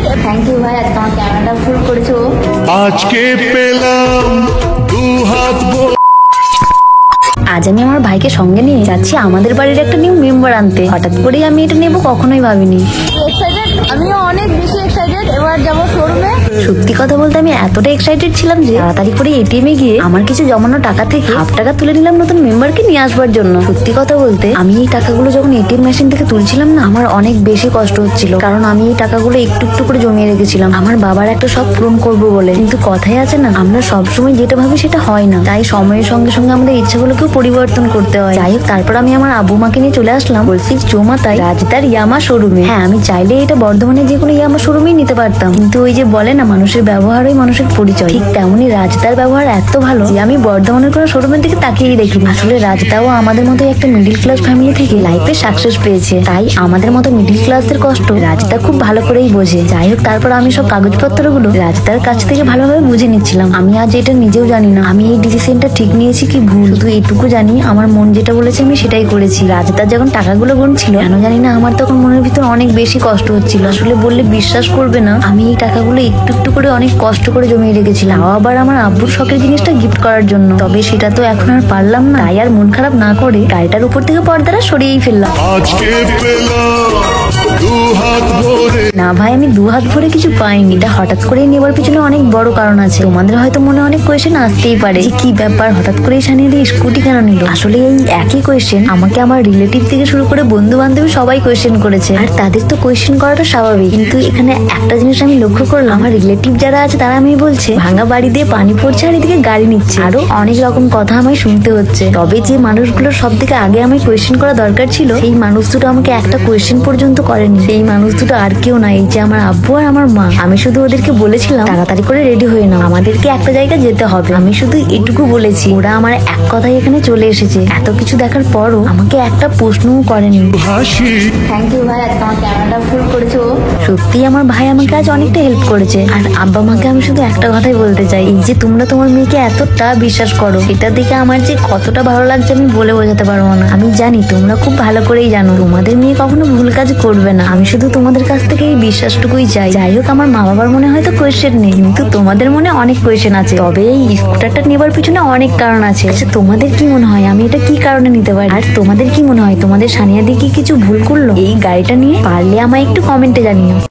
Excited. Thank you ভাই, আজকে আমার ক্যামেরাটা ফুল করেছো। আজকে পেলাম দু হাত আজ আমি আমার ভাইকে সঙ্গে নিয়ে যাচ্ছি আমাদের বাড়ির একটা নিউ মেম্বার আনতে। হঠাৎ করেই আমি এটা নেবো কখনোই ভাবিনি। আমিও অনেক বেশি এক্সাইটেড। এবার যাবো শোরুমে। সত্যি কথা বলতে আমি এতটা এক্সাইটেড ছিলাম যে তাড়াতাড়ি করে এটিএম এ গিয়ে আমার কিছু জমানো টাকা থেকে হাফ টাকা তুলে নিলাম নতুন মেম্বারকে নিয়ে আসবার জন্য। সত্যি কথা বলতে আমি এই টাকাগুলো যখন এটিএম মেশিন থেকে তুলছিলাম না, আমার অনেক বেশি কষ্ট হচ্ছিল, কারণ আমি এই টাকাগুলো একটু একটু করে জমিয়ে রেখেছিলাম আমার বাবার একটা শখ পূরণ করবো বলে। কিন্তু কথাই আছে না, আমরা সবসময় যেটা ভাবি সেটা হয় না, তাই সময়ের সঙ্গে সঙ্গে আমাদের ইচ্ছাগুলোকেও পরিবর্তন করতে হয়। যাই হোক, তারপর আমি আমার আব্বু মাকে নিয়ে চলে আসলাম বলছি চৌমাথায় রাজদার ইয়ামা শোরুমে। হ্যাঁ, আমি চাইলে এটা বর্ধমানে যে কোনো ইয়ামা শোরুমেই নিতে পারতাম, কিন্তু ওই যে বলে না মানুষের ব্যবহারই মানুষের পরিচয়, ঠিক তেমনই রাজদার ব্যবহার এত ভালো যে আমি বর্ধমানের কোনো শোরুমের দিকে তাকিয়েই দেখিনি। আসলে রাজদাও আমাদের মতো একটা মিডিল ক্লাস ফ্যামিলি থেকে লাইফে সাকসেস পেয়েছে, তাই আমাদের মতো মিডিল ক্লাসদের কষ্ট রাজদা খুব ভালো করেই বোঝে। যাই হোক, তারপর আমি সব কাগজপত্রগুলো রাজদার কাছ থেকে ভালোভাবে বুঝে নিচ্ছিলাম। আমি আজ এটা নিজেও জানি না আমি এই ডিসিশনটা ঠিক নিয়েছি কি ভুল, শুধু এইটুকু জানি আমার মন যেটা বলেছে আমি সেটাই করেছি। রাজদার যখন টাকাগুলো গুনছিল, কেন জানি না আমার তখন মনের ভিতর অনেক বেশি কষ্ট হচ্ছিল। আসলে বললে বিশ্বাস করবে না, আমি এই টাকাগুলো একটু একটু করে অনেক কষ্ট করে জমিয়ে রেখেছিলাম, আবার আমার আব্বুর শখের জিনিসটা গিফট করার জন্য। তবে সেটা তো এখন আর পারলাম না, তাই আর মন খারাপ না করে গাড়িটার উপর থেকে পর্দাটা সরিয়েই ফেললাম। আজকে পেলাম দু হাত ভরে। না ভাই, আমি দু হাত ভরে কিছু পাইনি। এটা হঠাৎ করে নেবার পিছনে অনেক বড় কারণ আছে। তোমাদের হয়তো মনে অনেক কোয়েশ্চেন আসতেই পারে যে কি ব্যাপার, হঠাৎ করে সানিয়ে দিয়ে স্কুটি কেন নিল। আসলে এই একই কোয়েশ্চেন আমাকে আমার রিলেটিভ থেকে শুরু করে বন্ধু বান্ধবী সবাই কোয়েশ্চেন করেছে, আর তাদের তো কোয়েশ্চেন করাটা স্বাভাবিক। কিন্তু এখানে একটা জিনিস আমি লক্ষ্য করলাম, আমার রিলেটিভ যারা আছে তারা আমি বলছে ভাঙা বাড়ি দিয়ে পানি পড়ছে আর এদিকে গাড়ি নিচ্ছে, আরো অনেক রকম কথা আমায় শুনতে হচ্ছে। তবে যে মানুষগুলোর সব থেকে আগে আমায় কোয়েশ্চেন করা দরকার ছিল, সেই মানুষ দুটো আমাকে একটা কোয়েশ্চেন পর্যন্ত করেনি। সেই মানুষ দুটো আর কেউ না, এই যে আমার আব্বু আর আমার মা। আমি শুধু ওদেরকে বলেছিলাম তাড়াতাড়ি করে রেডি হয়ে নাও, আমাদেরকে একটা জায়গা যেতে হবে। আমি শুধু এটুকু বলেছি, ওরা আমার এক কথায় এখানে চলে এসেছে। এত কিছু দেখার পরও আমাকে একটা প্রশ্নও করেনি। হাসি থ্যাংক ইউ ভাই, আজকে আমার ক্যামেরাটা ফুল করেছো। সত্যি আমার ভাই আমাকে আজ অনেকটা হেল্প করেছে। আর আব্বা মাকে আমি শুধু একটা কথাই বলতে চাই, এই যে তোমরা তোমার মেয়েকে এতটা বিশ্বাস করো, সেটা দেখে আমার যে কতটা ভালো লাগছে আমি বলে বোঝাতে পারবো না। আমি জানি তোমরা খুব ভালো করেই জানো তোমাদের মেয়ে কখনো ভুল কাজ করবে না। আমি শুধু তোমাদের কাছ থেকে এই বিশ্বাসটুকুই চাই। যাই হোক, আমার মা বাবার মনে হয়তো কোয়েশ্চেন নেই, কিন্তু তোমাদের মনে অনেক কোয়েশ্চেন আছে। তবে এই স্কুটারটা নেবার পিছনে অনেক কারণ আছে। আচ্ছা, তোমাদের কি মনে হয় আমি এটা কি কারণে নিতে পারি? আর তোমাদের কি মনে হয় তোমাদের সানিয়া দিয়ে কি কিছু ভুল করলো এই গাড়িটা নিয়ে? পারলে আমায় একটু কমেন্টে জানিও।